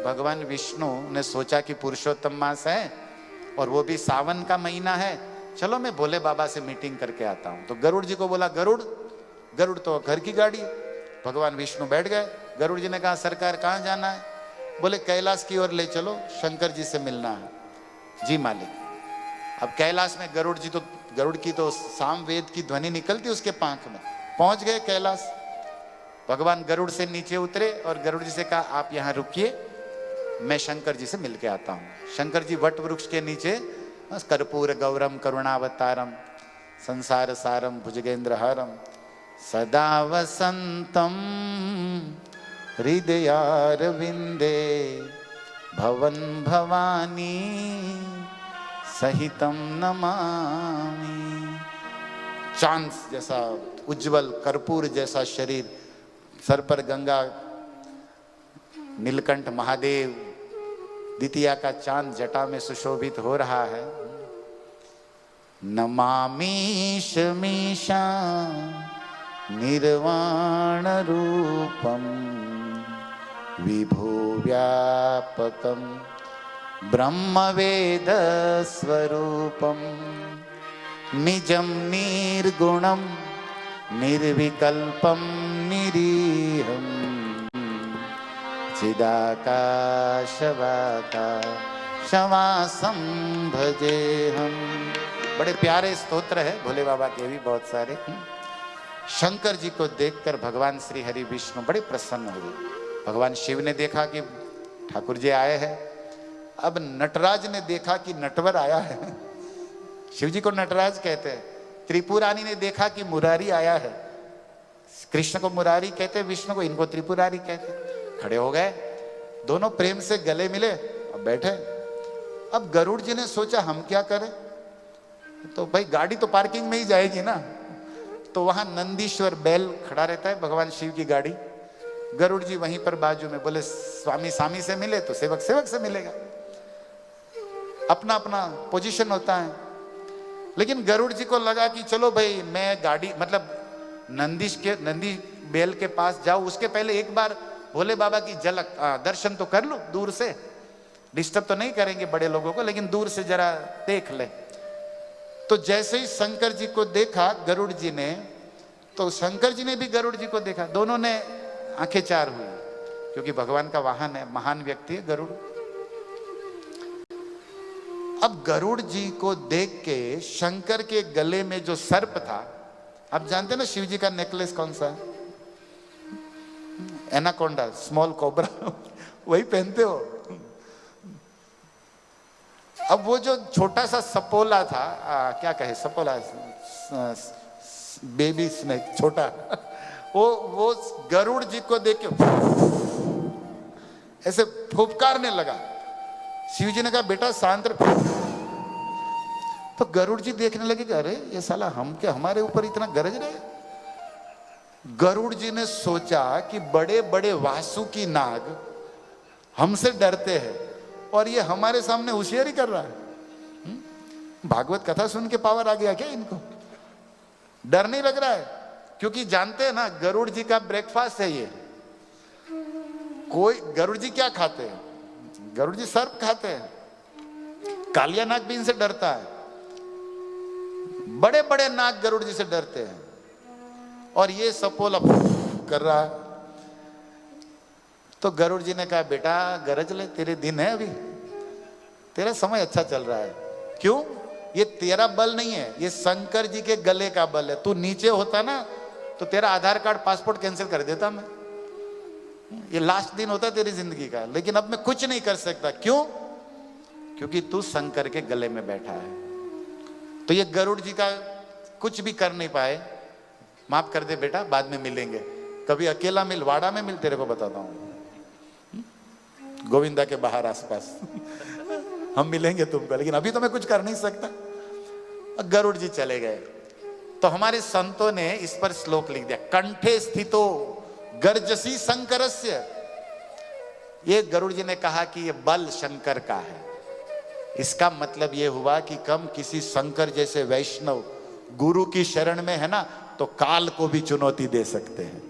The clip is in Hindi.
भगवान विष्णु ने सोचा कि पुरुषोत्तम मास है और वो भी सावन का महीना है, चलो मैं भोले बाबा से मीटिंग करके आता हूं। तो गरुड़ जी को बोला गरुड़, गरुड़ तो घर की गाड़ी। भगवान विष्णु बैठ गए। गरुड़ जी ने कहा सरकार कहाँ जाना है? बोले कैलाश की ओर ले चलो, शंकर जी से मिलना है। जी मालिक। अब कैलाश में गरुड़ की तो साम वेद की ध्वनि निकलती उसके पांख में। पहुंच गए कैलाश। भगवान गरुड़ से नीचे उतरे और गरुड़ जी से कहा आप यहां रुकिए, मैं शंकर जी से मिलके आता हूं। शंकर जी वट वृक्ष के नीचे कर्पूर गौरम करुणावतारम संसार सारम भुजगेंद्रहारम सदा वसंतम हृदयारविंदे भवन भवानी सहितम नमामि। चांद जैसा उज्जवल कर्पूर जैसा शरीर, सर पर गंगा, नीलकंठ महादेव, द्वितीया का चांद जटा में सुशोभित हो रहा है। नमामीश मीशा निर्वाण रूपम विभो व्यापकम ब्रह्मवेद स्वरूपम निजम निर्गुणम निर्विकल्पम निरीहम चिदाकाशवासम भजेहम। बड़े प्यारे स्तोत्र है भोले बाबा के भी बहुत सारे। शंकर जी को देखकर भगवान श्री हरि विष्णु बड़े प्रसन्न हुए। भगवान शिव ने देखा कि ठाकुर जी आए हैं। अब नटराज ने देखा कि नटवर आया है। शिव जी को नटराज कहते हैं। त्रिपुरारी ने देखा कि मुरारी आया है। कृष्ण को मुरारी कहते, विष्णु को इनको त्रिपुरारी कहते। खड़े हो गए, दोनों प्रेम से गले मिले, अब बैठे। अब गरुड़ जी ने सोचा हम क्या करें, तो भाई गाड़ी तो पार्किंग में ही जाएगी ना, तो वहां नंदीश्वर बैल खड़ा रहता है, भगवान शिव की गाड़ी। गरुड़ जी वहीं पर बाजू में। बोले स्वामी स्वामी से मिले तो सेवक सेवक से मिलेगा, अपना अपना पोजीशन होता है। लेकिन गरुड़ जी को लगा कि चलो भाई मैं गाड़ी मतलब नंदी बैल के पास जाऊं, उसके पहले एक बार भोले बाबा की झलक दर्शन तो कर लो दूर से। डिस्टर्ब तो नहीं करेंगे बड़े लोगों को, लेकिन दूर से जरा देख ले। तो जैसे ही शंकर जी को देखा गरुड़ जी ने, तो शंकर जी ने भी गरुड़ जी को देखा। दोनों ने आंखें चार हुई, क्योंकि भगवान का वाहन है, महान व्यक्ति है गरुड़। अब गरुड़ जी को देख के शंकर के गले में जो सर्प था, आप जानते हैं ना शिव जी का नेकलेस कौन सा है? एनाकोंडा, स्मॉल कोबरा, वही पहनते हो। अब वो जो छोटा सा सपोला था, क्या कहे सपोला, बेबी स्नेक छोटा, वो गरुड़ जी को देख के ऐसे फुफकारने लगा। शिव जी ने कहा बेटा शांत रहो। तो गरुड़ जी देखने लगे कि अरे ये साला हम क्या हमारे ऊपर इतना गरज रहे। गरुड़ जी ने सोचा कि बड़े बड़े वासुकी नाग हमसे डरते हैं और ये हमारे सामने होशियारी कर रहा है। भागवत कथा सुन के पावर आ गया क्या इनको? डर नहीं लग रहा है, क्योंकि जानते हैं ना गरुड़ जी का ब्रेकफास्ट है ये। कोई गरुड़ जी क्या खाते हैं? गरुड़ जी सर्प खाते हैं। कालिया नाग भी इनसे डरता है। बड़े बड़े नाग गरुड़ जी से डरते हैं, और ये सपोला कर रहा है। तो गरुड़ जी ने कहा बेटा गरज ले, तेरे दिन है, अभी तेरा समय अच्छा चल रहा है। क्यों? ये तेरा बल नहीं है, ये शंकर जी के गले का बल है। तू नीचे होता ना तो तेरा आधार कार्ड पासपोर्ट कैंसिल कर देता मैं। ये लास्ट दिन होता तेरी जिंदगी का, लेकिन अब मैं कुछ नहीं कर सकता। क्यों? क्योंकि तू शंकर के गले में बैठा है। तो ये गरुड़ जी का कुछ भी कर नहीं पाए। माफ कर दे बेटा, बाद में मिलेंगे, कभी अकेला मिल, वाड़ा में मिल, तेरे को बताता हूं, गोविंदा के बाहर आसपास हम मिलेंगे तुमको, लेकिन अभी तो मैं कुछ कर नहीं सकता। गरुड़ जी चले गए। तो हमारे संतों ने इस पर श्लोक लिख दिया, कंठे स्थितो गर्जसी शंकरस्य। ये गरुड़ जी ने कहा कि ये बल शंकर का है। इसका मतलब ये हुआ कि कम किसी शंकर जैसे वैष्णव गुरु की शरण में है ना, तो काल को भी चुनौती दे सकते हैं।